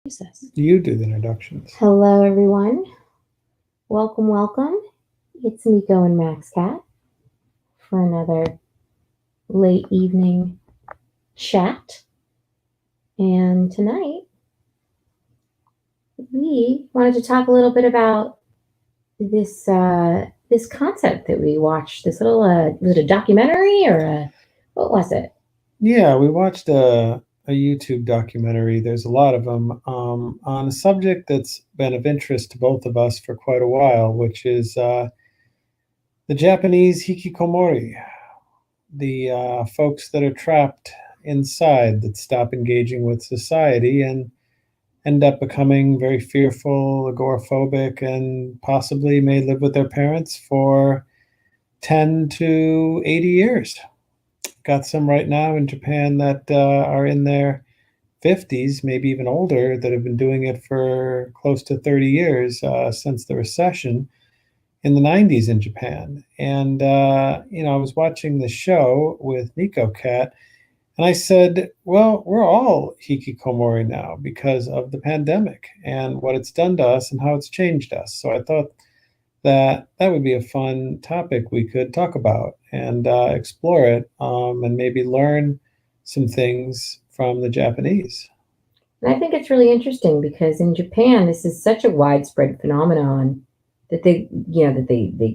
Jesus. You do the introductions. Hello, everyone. Welcome, welcome. It's Nico and Max Cat for another late evening chat. And tonight, we wanted to talk a little bit about this concept that we watched. This little was it a documentary or what was it? Yeah, we watched a YouTube documentary. There's a lot of them on a subject that's been of interest to both of us for quite a while, which is the Japanese Hikikomori, the folks that are trapped inside that stop engaging with society and end up becoming very fearful, agoraphobic, and possibly may live with their parents for 10 to 80 years. Got some right now in Japan that are in their 50s, maybe even older, that have been doing it for close to 30 years since the recession in the 90s in Japan. And, I was watching the show with Nico Cat, and I said, well, we're all hikikomori now because of the pandemic and what it's done to us and how it's changed us. So I thought that would be a fun topic we could talk about and explore it and maybe learn some things from the Japanese. And I think it's really interesting because in Japan, this is such a widespread phenomenon that they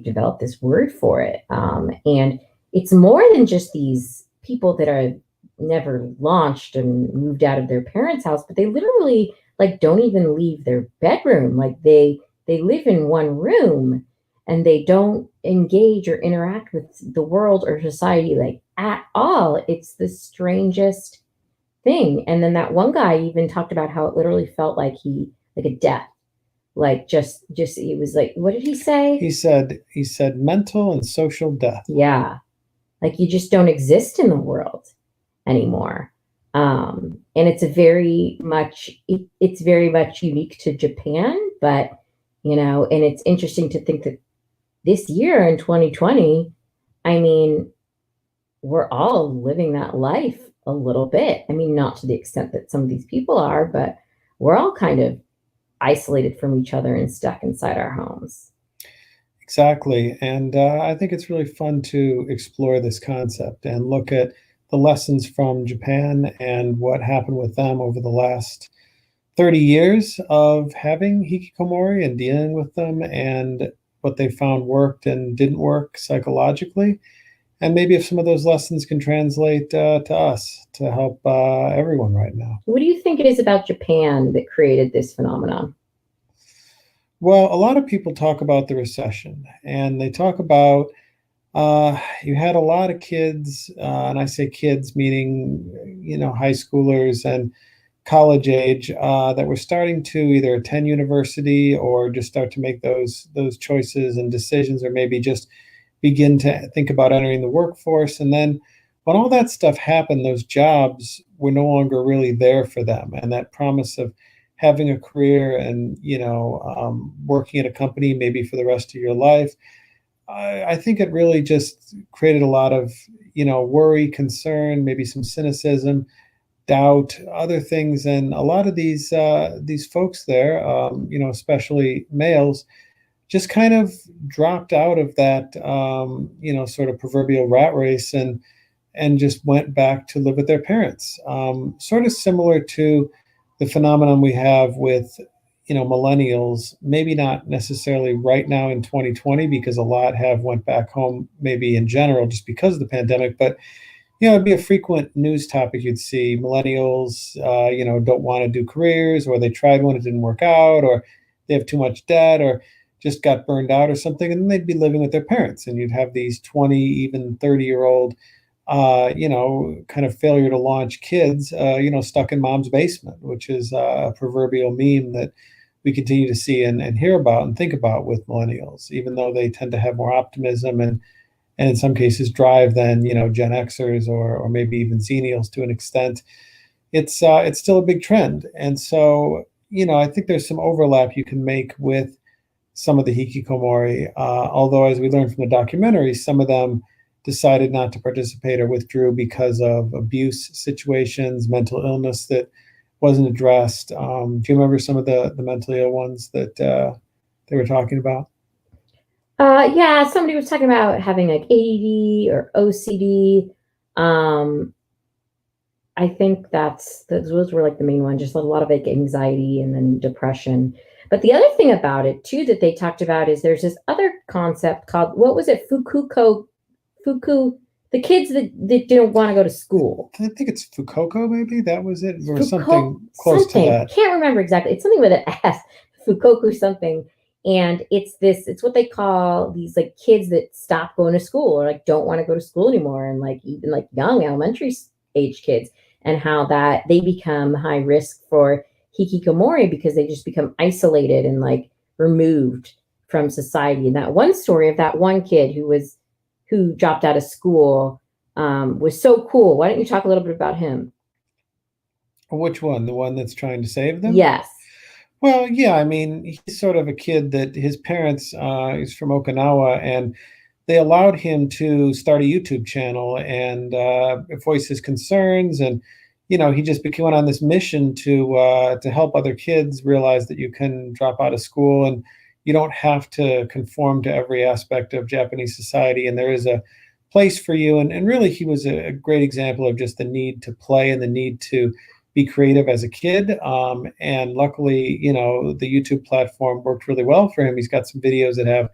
developed this word for it, and it's more than just these people that are never launched and moved out of their parents' house, but they literally like don't even leave their bedroom. Like they live in one room and they don't engage or interact with the world or society like at all. It's the strangest thing. And then that one guy even talked about how it literally felt like like a death. Like just it was like, what did he say? He said mental and social death. Yeah. Like you just don't exist in the world anymore. And it's very much unique to Japan, but and it's interesting to think that this year in 2020, I mean, we're all living that life a little bit. I mean, not to the extent that some of these people are, but we're all kind of isolated from each other and stuck inside our homes. Exactly. And I think it's really fun to explore this concept and look at the lessons from Japan and what happened with them over the last 30 years of having hikikomori and dealing with them and what they found worked and didn't work psychologically. And maybe if some of those lessons can translate to us to help everyone right now. What do you think it is about Japan that created this phenomenon? Well, a lot of people talk about the recession and they talk about you had a lot of kids, and I say kids meaning, high schoolers and college age that were starting to either attend university or just start to make those choices and decisions, or maybe just begin to think about entering the workforce. And then when all that stuff happened, those jobs were no longer really there for them. And that promise of having a career and, working at a company maybe for the rest of your life, I think it really just created a lot of, worry, concern, maybe some cynicism, doubt, other things. And a lot of these folks there, especially males, just kind of dropped out of that, sort of proverbial rat race and just went back to live with their parents. Sort of similar to the phenomenon we have with, millennials, maybe not necessarily right now in 2020, because a lot have went back home, maybe in general, just because of the pandemic. But, it'd be a frequent news topic. You'd see millennials, don't want to do careers, or they tried one, it didn't work out, or they have too much debt, or just got burned out or something, and then they'd be living with their parents, and you'd have these 20, even 30-year-old, kind of failure to launch kids, stuck in mom's basement, which is a proverbial meme that we continue to see and hear about and think about with millennials, even though they tend to have more optimism and in some cases drive than, Gen Xers or maybe even Xennials to an extent. It's still a big trend. And so, I think there's some overlap you can make with some of the hikikomori, although as we learned from the documentary, some of them decided not to participate or withdrew because of abuse situations, mental illness that wasn't addressed. Do you remember some of the mentally ill ones that they were talking about? Yeah, somebody was talking about having like ADD or OCD. Um, I think those were like the main ones, just a lot of like anxiety and then depression. But the other thing about it too that they talked about is there's this other concept called, what was it? Fuku, the kids that didn't want to go to school. I think it's Fukuoka, maybe that was it, or Fuko something close to something. I that. can't remember exactly. It's something with an S. Fukoku something. And it's what they call these like kids that stop going to school or like don't want to go to school anymore, and like even like young elementary age kids, and how that they become high risk for hikikomori because they just become isolated and like removed from society. And that one story of that one kid who dropped out of school was so cool. Why don't you talk a little bit about him? Which one? The one that's trying to save them? Yes. Well, yeah, I mean, he's sort of a kid that his parents, he's from Okinawa, and they allowed him to start a YouTube channel and voice his concerns. And, he just became on this mission to help other kids realize that you can drop out of school and you don't have to conform to every aspect of Japanese society. And there is a place for you. And really, he was a great example of just the need to play and the need to be creative as a kid. And luckily, the YouTube platform worked really well for him. He's got some videos that have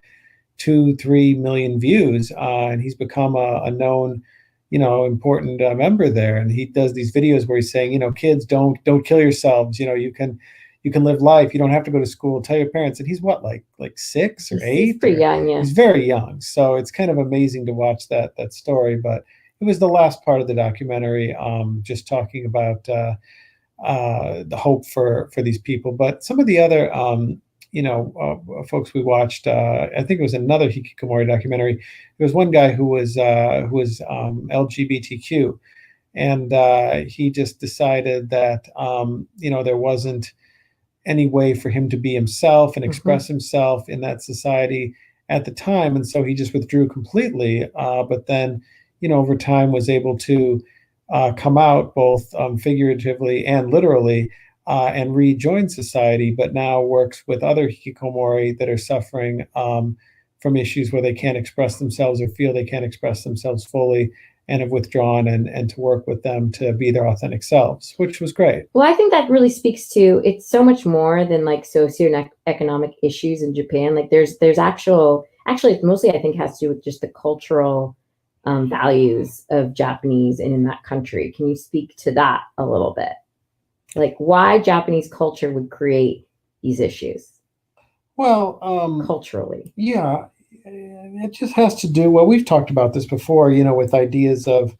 2, 3 million views, and he's become a known, important member there. And he does these videos where he's saying, kids, don't kill yourselves. You can live life. You don't have to go to school. Tell your parents. And he's what, like 6 or He's 8? pretty Or young, yeah. he's very young. So it's kind of amazing to watch that story. But it was the last part of the documentary, just talking about the hope for these people. But some of the other folks we watched, I think it was another Hikikomori documentary. There was one guy who was LGBTQ, and he just decided that there wasn't any way for him to be himself and Mhm. express himself in that society at the time, and so he just withdrew completely. But then, over time, was able to come out both figuratively and literally, and rejoin society. But now works with other hikikomori that are suffering from issues where they can't express themselves or feel they can't express themselves fully, and have withdrawn, and to work with them to be their authentic selves, which was great. Well, I think that really speaks to it's so much more than like socioeconomic issues in Japan. Like there's actually mostly I think has to do with just the cultural values of Japanese and in that country. Can you speak to that a little bit? Like why Japanese culture would create these issues Well, culturally? yeah, it just has to do, well, we've talked about this before, with ideas of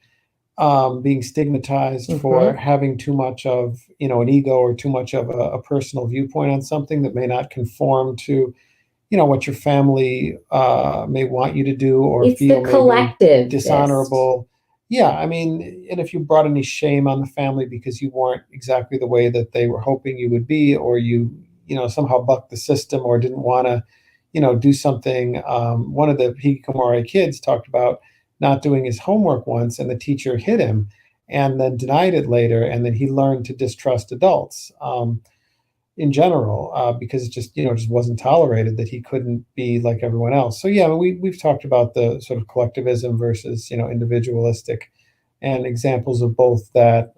being stigmatized for Hmm. having too much of, an ego or too much of a personal viewpoint on something that may not conform to, what your family may want you to do or It's the feel may be collectivist. dishonorable. Yeah, I mean, and if you brought any shame on the family because you weren't exactly the way that they were hoping you would be, or you somehow bucked the system or didn't want to, do something. One of the Hikikomori kids talked about not doing his homework once, and the teacher hit him, and then denied it later, and then he learned to distrust adults. In general, because it just wasn't tolerated that he couldn't be like everyone else. So yeah, we've talked about the sort of collectivism versus individualistic, and examples of both that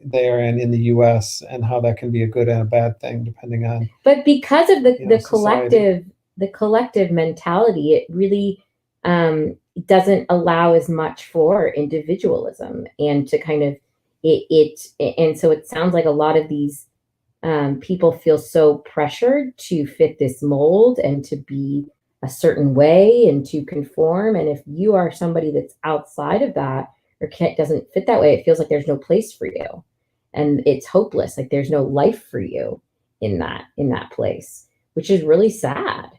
there and in the U.S., and how that can be a good and a bad thing depending on But because of society. the collective mentality, it really doesn't allow as much for individualism and to kind of and so it sounds like a lot of these people feel so pressured to fit this mold and to be a certain way and to conform. And if you are somebody that's outside of that or doesn't fit that way, it feels like there's no place for you, and it's hopeless. Like there's no life for you in that place, which is really sad.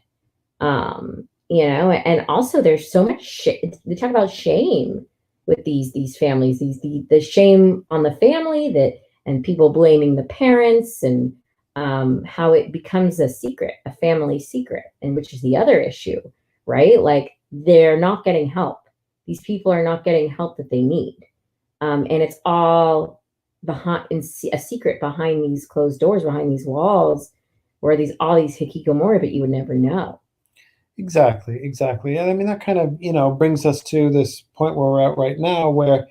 And also there's so much they talk about shame with these families, the shame on the family that and people blaming the parents, and how it becomes a secret, a family secret, and which is the other issue, right? Like they're not getting help. These people are not getting help that they need, and it's all a secret behind these closed doors, behind these walls, where these all these hikikomori, but you would never know. Exactly, exactly. And I mean, that kind of, brings us to this point where we're at right now, where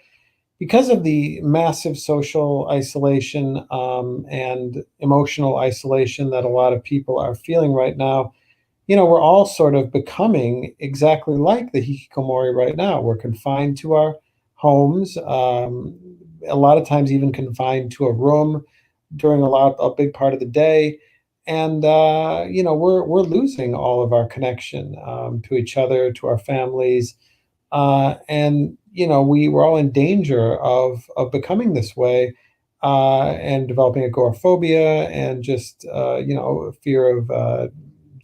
because of the massive social isolation and emotional isolation that a lot of people are feeling right now, we're all sort of becoming exactly like the hikikomori right now. We're confined to our homes, a lot of times even confined to a room during a big part of the day. And we're losing all of our connection to each other, to our families, and we're all in danger of becoming this way, and developing agoraphobia and just fear of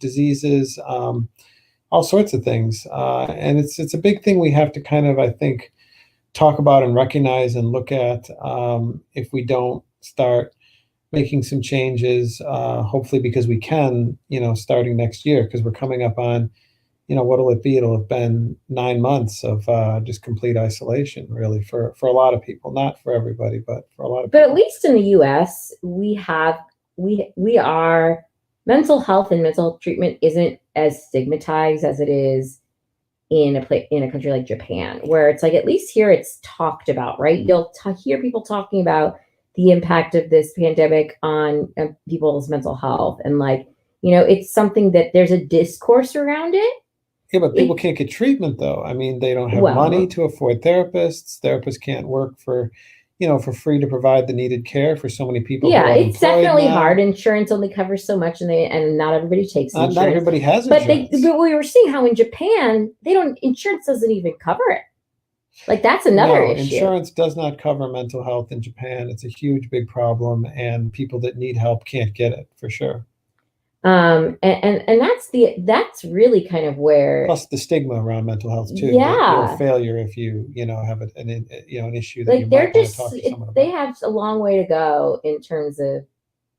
diseases, all sorts of things. And it's a big thing we have to kind of, I think, talk about and recognize and look at, if we don't start making some changes, hopefully because we can, starting next year, because we're coming up on, what'll it be? It'll have been 9 months of just complete isolation, really, for a lot of people, not for everybody, but for a lot of But at people. least in the US, we are mental health and mental health treatment isn't as stigmatized as it is in a country like Japan, where it's like at least here it's talked about, right? You'll hear people talking about the impact of this pandemic on people's mental health, and like it's something that there's a discourse around it. Yeah, but people It can't get treatment though. I mean, they don't have money well, to afford therapists. Therapists can't work for free to provide the needed care for so many people who are yeah, it's unemployed definitely hard. now. Insurance only covers so much, and not everybody takes Not insurance. everybody has But insurance. we were seeing how in Japan they don't insurance doesn't even cover it. Like that's another No, issue. insurance does not cover mental health in Japan. It's a huge, big problem, and people that need help can't get it for sure. And that's really kind of where, Plus the stigma around mental health too, that you're a yeah, failure if you have an issue that you like might want to talk to someone they about. have a long way to go in terms of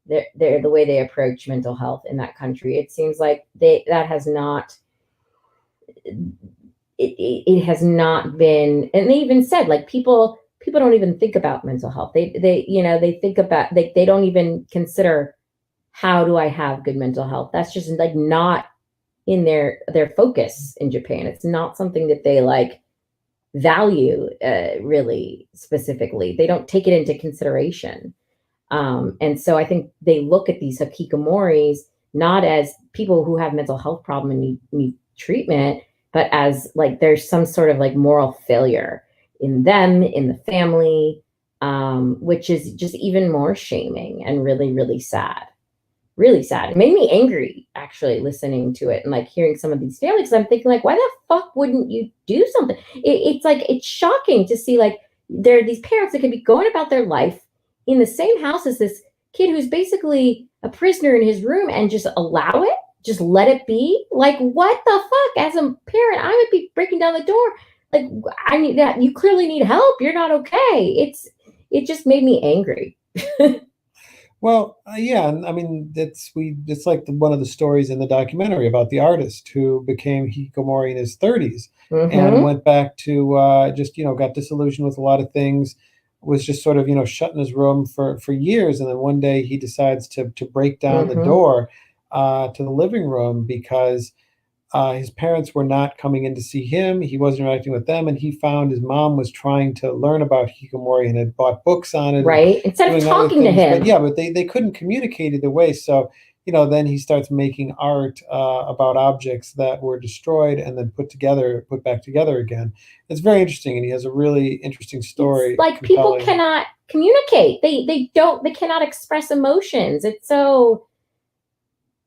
the way they approach mental health in that country. It seems like they that has not it has not been, and they even said like people don't even think about mental health. They think about, they don't even consider, how do I have good mental health? That's just like not in their focus in Japan. It's not something that they like value, really specifically. They don't take it into consideration. And so I think they look at these hikikomoris not as people who have mental health problem and need treatment, but as like there's some sort of like moral failure in them, in the family, which is just even more shaming and really, really sad. Really sad. It made me angry actually listening to it and like hearing some of these families. I'm thinking like, why the fuck wouldn't you do something? It's like it's shocking to see like there are these parents that could be going about their life in the same house as this kid who's basically a prisoner in his room, and just allow it, just let it be. Like what the fuck? As a parent, I would be breaking down the door. Like I need that. You clearly need help. You're not okay. It just made me angry. Well, yeah, and I mean it's like one of the stories in the documentary about the artist who became hikikomori in his 30s and Mm-hmm. went back to just got disillusioned with a lot of things, was just sort of shut in his room for years, and then one day he decides to break down the Mm-hmm. door to the living room because his parents were not coming in to see him. He wasn't interacting with them, and he found his mom was trying to learn about hikikomori and had bought books on it and Right? Instead of doing other talking to things. But him. yeah, but they couldn't communicate either way. So then he starts making art about objects that were destroyed and then put back together again. It's very interesting, and he has a really interesting It's story, like people compelling. cannot communicate. They cannot express emotions. It's so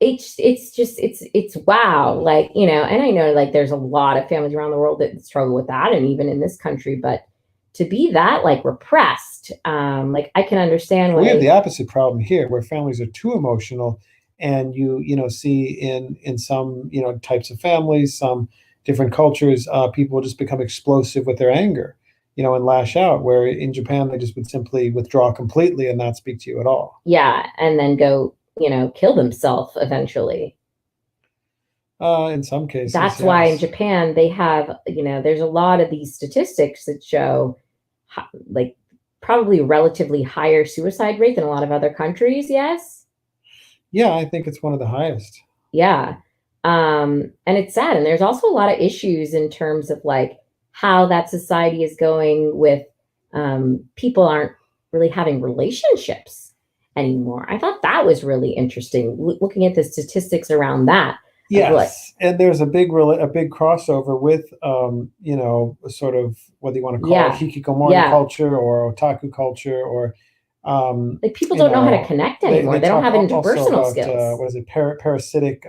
it's just it's wow. Like, and I know like there's a lot of families around the world that struggle with that, and even in this country, but to be that like repressed, like I can understand We have why. the opposite problem here, where families are too emotional, and you see in some types of families, some different cultures, people just become explosive with their anger, and lash out. Where in Japan, they just would simply withdraw completely and not speak to you at all. Yeah, and then go, kill themselves eventually. In some cases, That's why in yes. Japan they have, there's a lot of these statistics that show like probably relatively higher suicide rate than a lot of other countries. Yes. Yeah, I think it's one of the highest. Yeah. And it's sad. And there's also a lot of issues in terms of like how that society is going with people aren't really having relationships anymore. I thought that was really interesting, looking at the statistics around that of what, Yes, and there's a big crossover with sort of whether you want to call it yeah, hikikomori yeah. culture or otaku culture or Like people don't know how to connect they anymore. They don't talk have also interpersonal about skills. what is it parasitic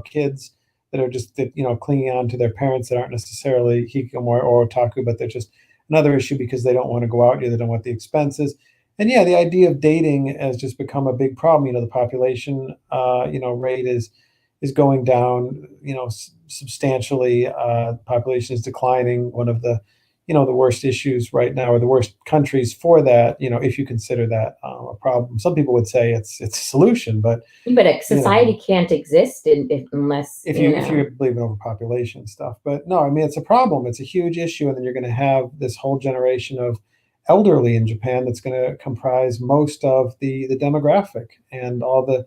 kids that are just clinging on to their parents that aren't necessarily hikikomori or otaku, but they're just another issue because they don't want to go out, they don't want the expenses. And yeah, the idea of dating has just become a big problem. The population rate is going down, substantially. Population is declining. One of the worst issues right now, or the worst countries for that. If you consider that a problem, some people would say it's a solution, but But a you know, society can't exist unless, if you believe in overpopulation stuff. But no, I mean it's a problem. It's a huge issue, and then you're going to have this whole generation of elderly in Japan that's going to comprise most of the demographic and all the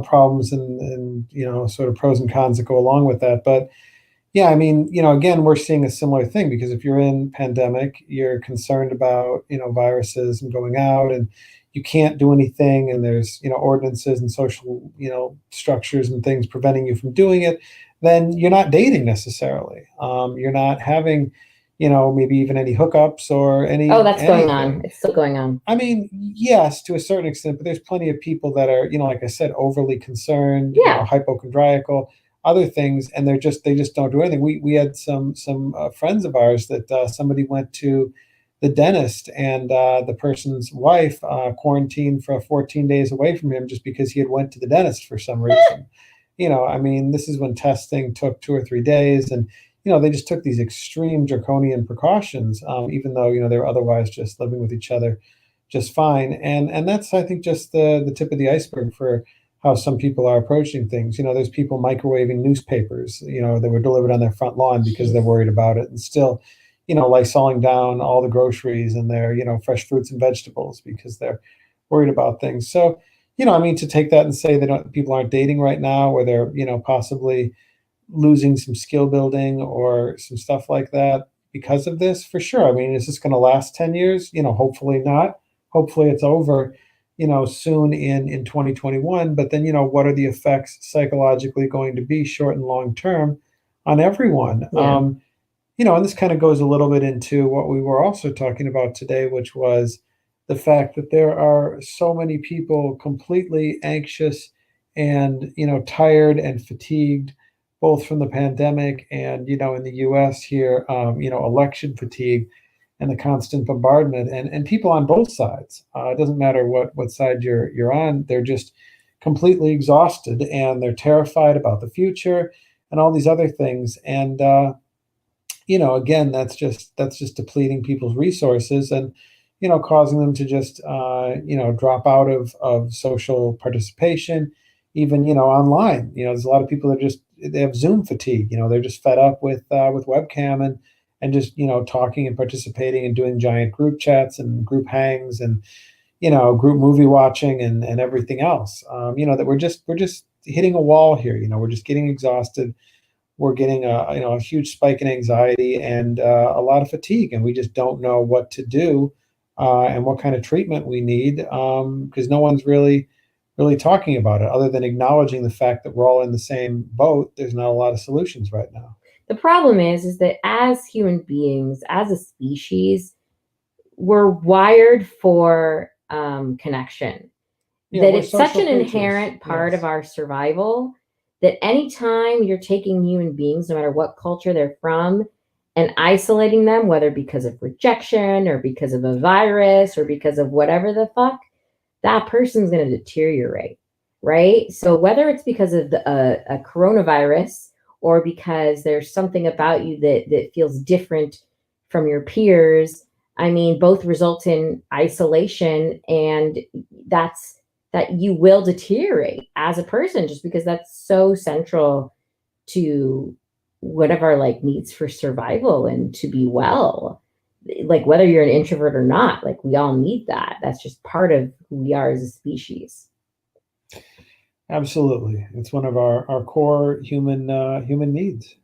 problems and sort of pros and cons that go along with that. But yeah, I mean, again, we're seeing a similar thing because if you're in pandemic, you're concerned about, viruses and going out and you can't do anything and there's, ordinances and social, structures and things preventing you from doing it, then you're not dating necessarily. You're not having, maybe even any hookups or oh, that's going on. anything. It's still going on. I mean, yes, to a certain extent, but there's plenty of people that are, like I said, overly concerned, Yeah. hypochondriacal, other things, and they just don't do anything. We had some friends of ours that somebody went to the dentist, and the person's wife quarantined for 14 days away from him just because he had went to the dentist for some reason. I mean, this is when testing took 2 or 3 days, and they just took these extreme draconian precautions, even though they were otherwise just living with each other just fine. And that's, I think, just the tip of the iceberg for how some people are approaching things. There's people microwaving newspapers, that were delivered on their front lawn because they're worried about it, and still, lysoling down all the groceries and their fresh fruits and vegetables because they're worried about things. So I mean, to take that and say that people aren't dating right now, or they're possibly losing some skill building or some stuff like that because of this, for sure. I mean, is this going to last 10 years? Hopefully not. Hopefully it's over, soon in 2021. But then, what are the effects psychologically going to be short and long term on everyone? Yeah. And this kind of goes a little bit into what we were also talking about today, which was the fact that there are so many people completely anxious and, tired and fatigued, both from the pandemic and, in the US here, election fatigue and the constant bombardment, and people on both sides. It doesn't matter what side you're on. They're just completely exhausted and they're terrified about the future and all these other things. And again, that's just depleting people's resources and causing them to just drop out of social participation, even online. There's a lot of people that just they have Zoom fatigue. They're just fed up with webcam and just talking and participating and doing giant group chats and group hangs and group movie watching and everything else. That we're just hitting a wall here. We're just getting exhausted. We're getting a huge spike in anxiety and a lot of fatigue, and we just don't know what to do and what kind of treatment we need because no one's really talking about it other than acknowledging the fact that we're all in the same boat. There's not a lot of solutions right now. The problem is that as human beings, as a species, we're wired for connection. Yeah, That we're it's such social an creatures. inherent part of Yes. our survival that anytime you're taking human beings, no matter what culture they're from, and isolating them, whether because of rejection or because of a virus or because of whatever the fuck, that person's going to deteriorate, right? So whether it's because of a coronavirus or because there's something about you that feels different from your peers, I mean, both result in isolation, and that's that you will deteriorate as a person just because that's so central to one of our like needs for survival and to be well. like whether you're an introvert or not, like we all need that. That's just part of who we are as a species. Absolutely. It's one of our core human needs.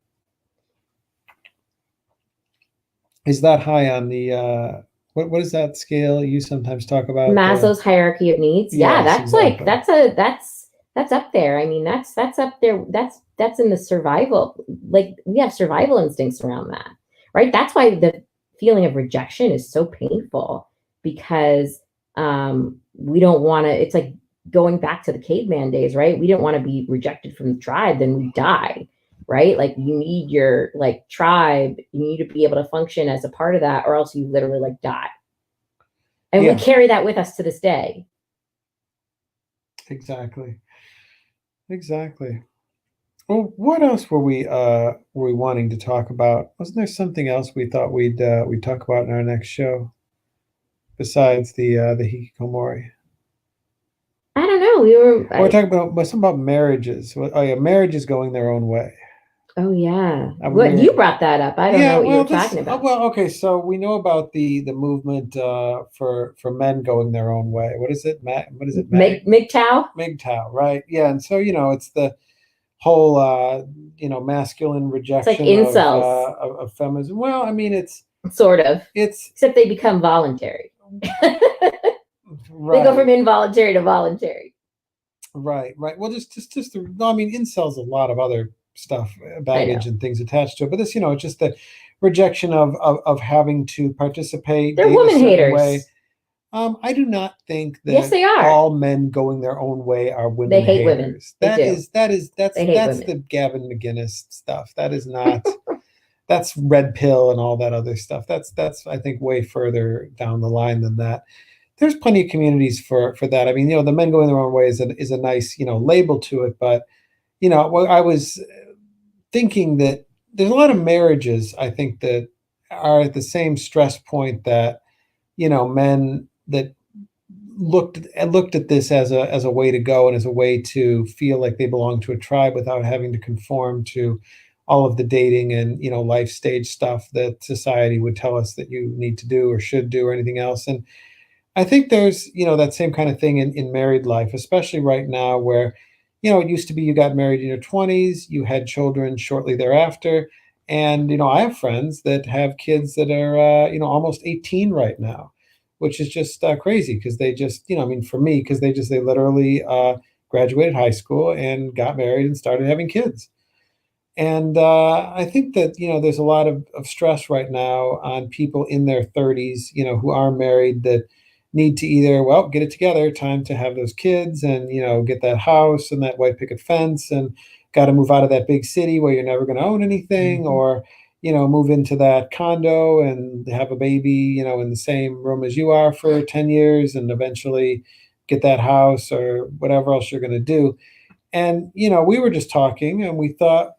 Is that high on the what is that scale you sometimes talk about? Maslow's hierarchy of needs. Yeah, Yes, that's like exactly. that's up there. I mean, that's up there. That's in the survival. Like we have survival instincts around that, right? That's why the feeling of rejection is so painful because we don't want to. It's like going back to the caveman days, right? We don't want to be rejected from the tribe, then we die, right? Like you need your like tribe. You need to be able to function as a part of that, or else you literally like die. And we Yeah, carry that with us to this day. exactly. Exactly. Well, what else were we wanting to talk about? Wasn't there something else we thought we'd talk about in our next show besides the hikikomori? I don't know. We were, We're talking about something about marriages. Oh yeah, marriages going their own way. oh, yeah. We What you were brought that up. I don't know Yeah, what you well, were talking about. well, okay. So we know about the movement for men going their own way. What is it? What is it? MGTOW? MGTOW, right? Yeah, and so it's the whole masculine It's like rejection incels, of feminism. Well, I mean, sort of, it's except they become voluntary. They go from right, involuntary to voluntary. right. Well, just the, no, I mean, incels a lot of other stuff, I baggage know. and things attached to it. But this, it's just the rejection of having to participate, They're date a woman certain way. haters. I do not think Yes, that they are. all men going their own way are They women hate women. haters. They That do. is that is They hate that's women. the Gavin McGinnis stuff. That is not that's red pill and all that other stuff. That's I think way further down the line than that. There's plenty of communities for that. I mean, the men going their own way is a nice, label to it, but I was thinking that there's a lot of marriages I think that are at the same stress point that men that looked at this as a way to go and as a way to feel like they belong to a tribe without having to conform to all of the dating and life stage stuff that society would tell us that you need to do or should do or anything else. And I think there's, that same kind of thing in married life, especially right now where, it used to be you got married in your 20s, you had children shortly thereafter. And, I have friends that have kids that are, almost 18 right now, which is just crazy because they just, I mean, for me, because they literally graduated high school and got married and started having kids. And I think that, there's a lot of stress right now on people in their 30s, who are married that need to either, well, get it together, time to have those kids and, get that house and that white picket fence and got to move out of that big city where you're never going to own anything Mhm. or, move into that condo and have a baby, in the same room as you are for 10 years and eventually get that house or whatever else you're going to do. And, we were just talking and we thought,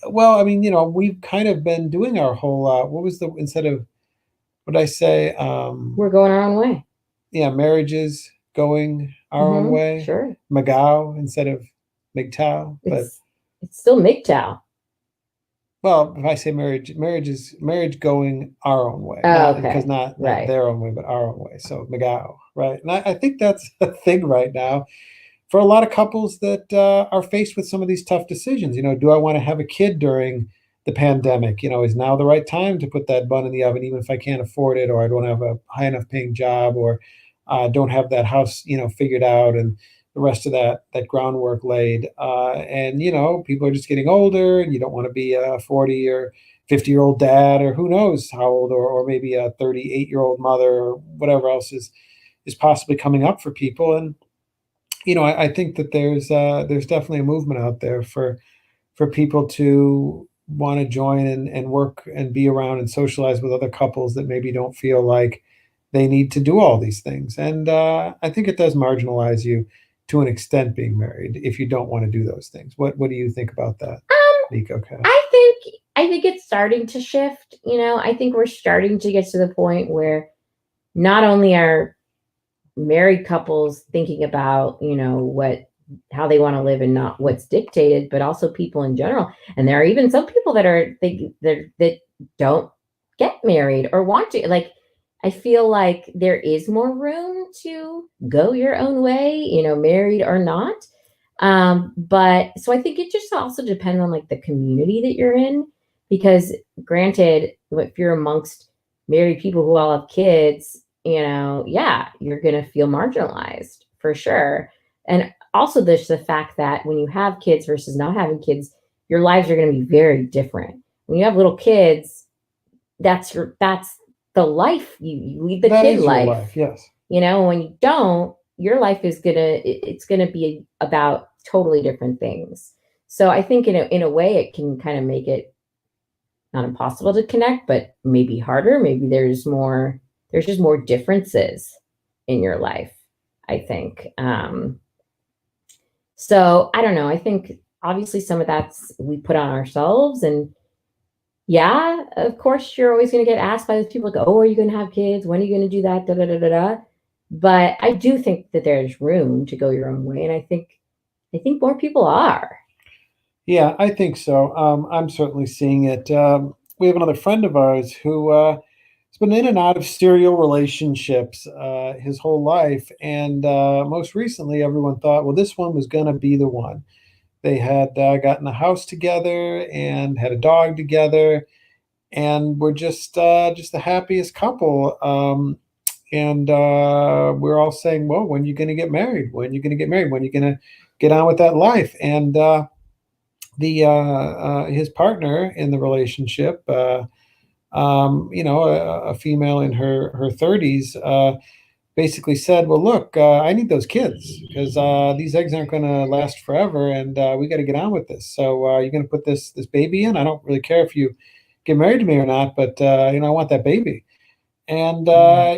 well, I mean, we've kind of been doing our whole, what was the, instead of, what did I say? We're going our own way. Yeah, marriages going our own way. Sure. McGow instead of MGTOW. But, It's still MGTOW. well, if I say marriage going our own way, Oh, not because okay. not Right. their own way, but our own way. So McGow, right? And I think that's a thing right now for a lot of couples that are faced with some of these tough decisions. Do I want to have a kid during the pandemic? Is now the right time to put that bun in the oven, even if I can't afford it, or I don't have a high enough paying job, or don't have that house, figured out, and the rest of that groundwork laid. And people are just getting older, and you don't want to be a 40 or 50-year-old dad, or who knows how old, or maybe a 38-year-old mother, or whatever else is possibly coming up for people. And I think that there's definitely a movement out there for people to want to join and work and be around and socialize with other couples that maybe don't feel like they need to do all these things. And I think it does marginalize you to an extent being married if you don't want to do those things. What do you think about that, Nico? Okay. I think it's starting to shift. I think we're starting to get to the point where not only are married couples thinking about, how they want to live and not what's dictated, but also people in general. And there are even some people that are thinking that don't get married or want to. Like, I feel like there is more room to go your own way, married or not. But so I think it just also depends on like the community that you're in, because granted, if you're amongst married people who all have kids, yeah, you're gonna feel marginalized for sure. And also there's the fact that when you have kids versus not having kids, your lives are gonna be very different. When you have little kids, that's the life you lead, the That kid is your life. life, yes. When you don't, your life is it's gonna be about totally different things. So I think in a way it can kind of make it not impossible to connect, but maybe harder. Maybe there's just more differences in your life, I think. So I don't know. I think obviously some of that's we put on ourselves. And yeah, of course you're always going to get asked by those people like, oh, are you going to have kids? When are you going to do that? Da, da, da, da, da. But I do think that there's room to go your own way. And I think more people are. Yeah, I think so. I'm certainly seeing it. We have another friend of ours who has been in and out of serial relationships his whole life, and most recently, everyone thought, well, this one was going to be the one. They had gotten a house together and had a dog together, and were just the happiest couple. And we're all saying, well, when are you going to get married? When are you going to get married? When are you going to get on with that life? And the his partner in the relationship, a female in her 30s, basically said, "Well, look, I need those kids because these eggs aren't going to last forever, and we got to get on with this. So you're going to put this baby in. I don't really care if you get married to me or not, but I want that baby." And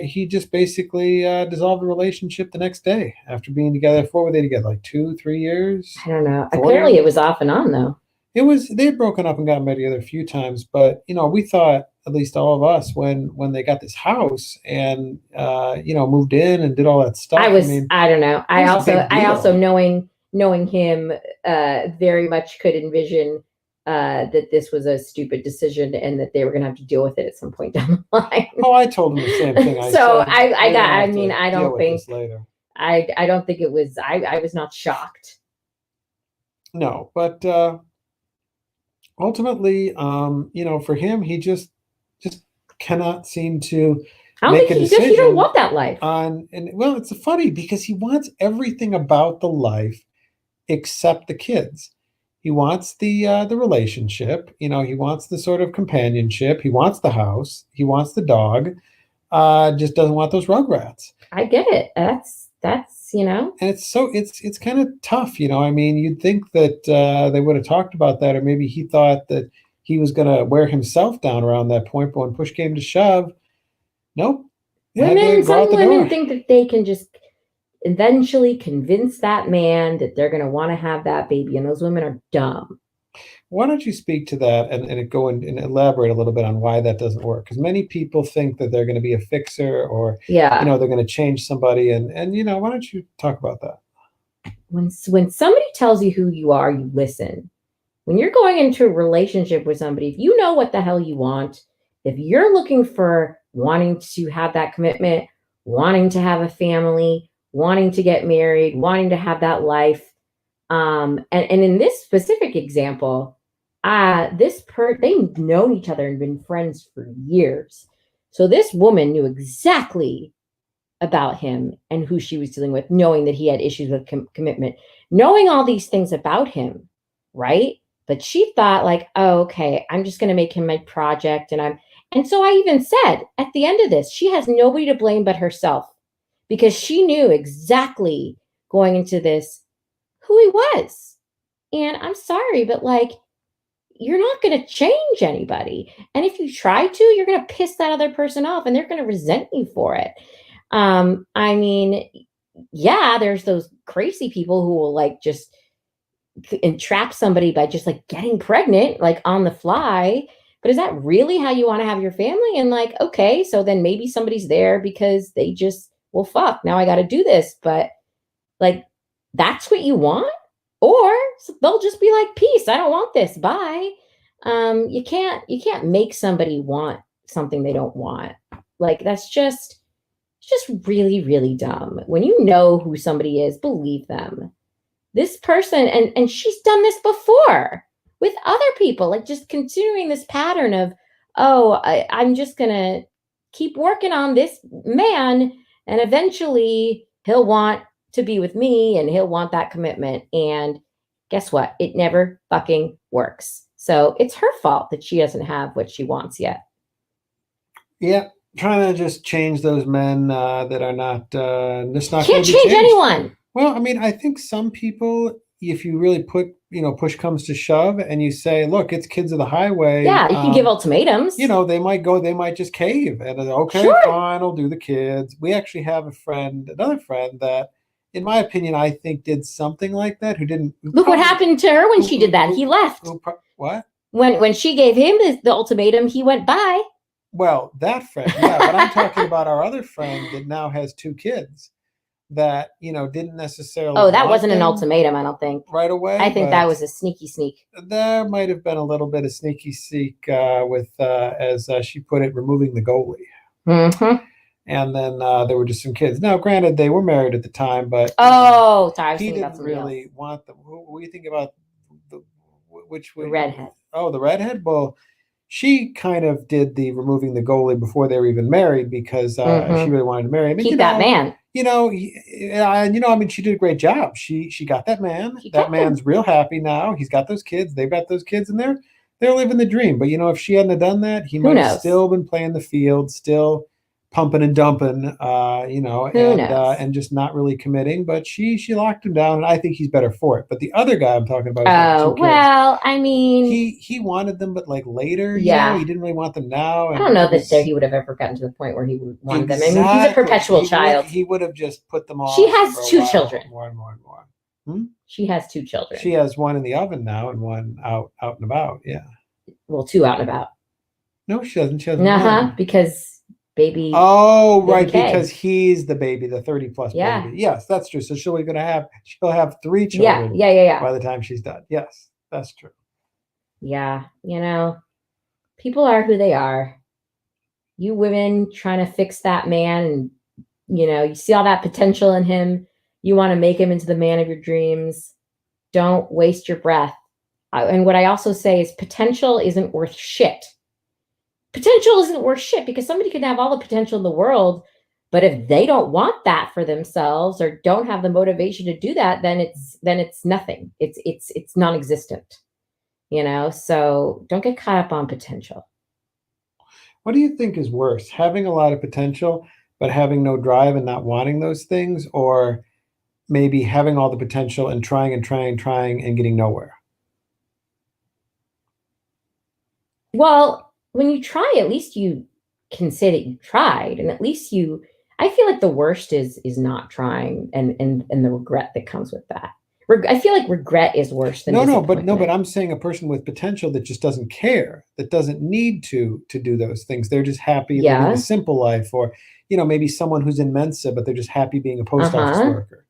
he just basically dissolved the relationship the next day after being together. What were they together? Like 2, 3 years? I don't know. 4 years? Apparently it was off and on though. They had broken up and gotten back together a few times, but we thought, at least all of us, when they got this house and moved in and did all that stuff. I don't know. It was a big I also deal. knowing him very much could envision that this was a stupid decision and that they were going to have to deal with it at some point down the line. Oh, I told him the same thing. I So said, I "We're got. gonna I have mean, to I deal don't with think this later." I don't think it was. I was not shocked. No, but ultimately, for him, he just cannot seem to I don't make think a he don't decision want that life. on. And well, it's funny because he wants everything about the life except the kids. He wants the relationship. He wants the sort of companionship. He wants the house. He wants the dog. Just doesn't want those rugrats. I get it. That's. And it's kind of tough. I mean, you'd think that they would have talked about that, or maybe he thought that he was going to wear himself down around that point. But when push came to shove, nope, had to go out Some the women door. think that they can just eventually convince that man that they're going to want to have that baby, and those women are dumb. Why don't you speak to that and go and elaborate a little bit on why that doesn't work? Because many people think that they're going to be a fixer, or Yeah. they're going to change somebody, and why don't you talk about that? When somebody tells you who you are, you listen. When you're going into a relationship with somebody, if you know what the hell you want, if you're looking for wanting to have that commitment, wanting to have a family, wanting to get married, wanting to have that life, and in this specific example, they've known each other and been friends for years. So this woman knew exactly about him and who she was dealing with, knowing that he had issues with commitment, knowing all these things about him, right? But she thought like, oh, okay, I'm just going to make him my project, and so I even said at the end of this, she has nobody to blame but herself, because she knew exactly going into this who he was. And I'm sorry, but like, you're not going to change anybody. And if you try to, you're going to piss that other person off and they're going to resent you for it. I mean, yeah, there's those crazy people who will like just entrap somebody by just like getting pregnant, like on the fly. But is that really how you want to have your family? And like, okay, so then maybe somebody's there because they just, well, fuck, now I got to do this. But like, that's what you want? Or they'll just be like, peace, I don't want this. Bye. You can't make somebody want something they don't want. Like that's just really, really dumb. When you know who somebody is, believe them. This person, and she's done this before with other people, like just continuing this pattern of, oh, I'm just gonna keep working on this man, and eventually he'll want to be with me and he'll want that commitment. And guess what? It never fucking works. So it's her fault that she doesn't have what she wants yet. Yeah, trying to just change those men that are not just not Can't going to be change changed. anyone. Well, I mean, I think some people, if you really put, push comes to shove, and you say, "Look, it's kids of the highway." Yeah, you can give ultimatums. They might go, they might just cave, and okay, Sure. fine, I'll do the kids. We actually have another friend that, in my opinion, I think did something like that. Look what happened to her when she did that. He left. What? When she gave him the ultimatum, he went bye. Well, that friend, yeah, but I'm talking about our other friend that now has 2 kids that, didn't necessarily. Oh, that wasn't an ultimatum, I don't think. Right away. I think that was a sneaky sneak. There might have been a little bit of sneaky sneak with, as she put it, removing the goalie. Mm-hmm. And then there were just some kids. Now, granted, they were married at the time, but he didn't really want them. What do you think about which the redhead? Oh, the redhead. Well, she kind of did the removing the goalie before they were even married because she really wanted to marry him. Keep that man. I mean, she did a great job. She got that man. That man's real happy now. He's got those kids. They've got those kids, and they're living the dream. But if she hadn't have done that, he might have still been playing the field, still pumping and dumping, and just not really committing. But she locked him down, and I think he's better for it. But the other guy I'm talking about, I mean, he wanted them, but like later, he didn't really want them now. And I don't know that he would have ever gotten to the point where he would want them. I mean, he's a perpetual child. He would have just put them all. She has 2 children. More and more and more. She has 2 children. She has one in the oven now and one out and about. Yeah. Well, 2 out and about. No, she doesn't. She has one. Because baby. Oh, right, because he's the baby, the 30+ baby. Yes, that's true. So she'll have 3 children. Yeah. By the time she's done. Yes, that's true. Yeah, people are who they are. You women trying to fix that man, and you see all that potential in him. You want to make him into the man of your dreams. Don't waste your breath. And what I also say is potential isn't worth shit. Potential isn't worth shit because somebody can have all the potential in the world, but if they don't want that for themselves or don't have the motivation to do that, then it's nothing. It's non-existent. So don't get caught up on potential. What do you think is worse, having a lot of potential but having no drive and not wanting those things, or maybe having all the potential and trying and getting nowhere? Well, when you try, at least you can say that you tried, and at least I feel like the worst is not trying and the regret that comes with that. I feel like regret is worse than but I'm saying a person with potential that just doesn't care, that doesn't need to do those things. They're just happy living a simple life, or maybe someone who's in Mensa, but they're just happy being a post office worker.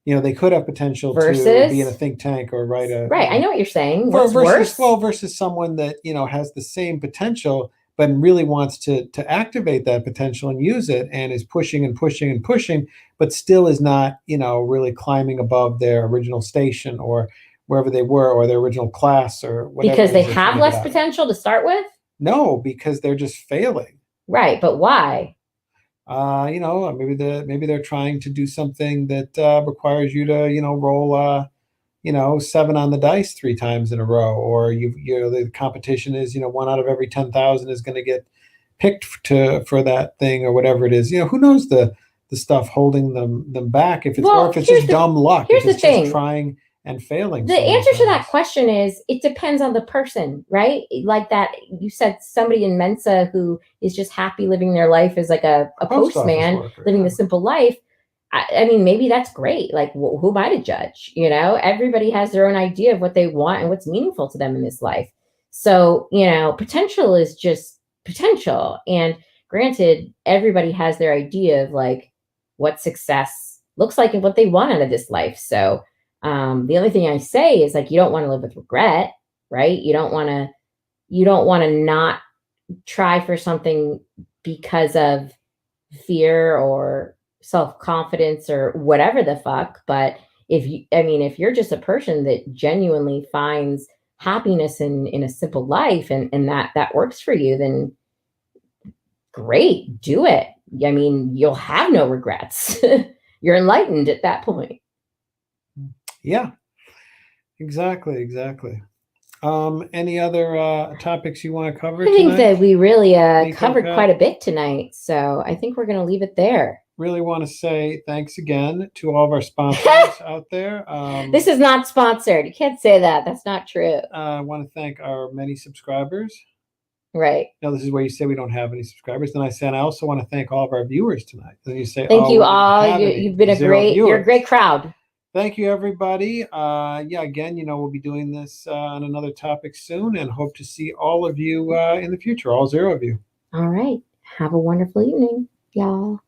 They could have potential to be in a think tank or write a. Right, I know what you're saying. Versus someone that has the same potential but really wants to activate that potential and use it, and is pushing and pushing and pushing, but still is not really climbing above their original station or wherever they were, or their original class, or whatever. Because they have less potential to start with? No, because they're just failing. Right, but why? Maybe they're trying to do something that requires you to roll 7 on the dice 3 times in a row, or the competition is 1 out of every 10,000 is going to get picked for that thing, or whatever it is. Who knows the stuff holding them back, if it's just dumb luck, if it's just trying and failing. The answer to that question is it depends on the person, right? Like that you said, somebody in Mensa who is just happy living their life as like a postman, living the simple life. I mean, maybe that's great. Like, who am I to judge? Everybody has their own idea of what they want and what's meaningful to them in this life. So, potential is just potential. And granted, everybody has their idea of like what success looks like and what they want out of this life. So, the only thing I say is like, you don't want to live with regret, right? You don't want to not try for something because of fear or self-confidence or whatever the fuck. But if you're just a person that genuinely finds happiness in a simple life, and that works for you, then great, do it. I mean, you'll have no regrets. You're enlightened at that point. Yeah, exactly. Any other topics you want to cover I think tonight? that we really covered Kat? quite a bit tonight, so I think we're going to leave it there. Really want to say thanks again to all of our sponsors out there. This is not sponsored. You can't say that. That's not true. I want to thank our many subscribers. Right. Now, this is where you say we don't have any subscribers. Then I say, and I also want to thank all of our viewers tonight. Then you say, thank you we didn't all. have any. You've been Zero you're a great crowd. Thank you, everybody. Yeah, again, we'll be doing this on another topic soon, and hope to see all of you in the future, all 0 of you. All right. Have a wonderful evening, y'all.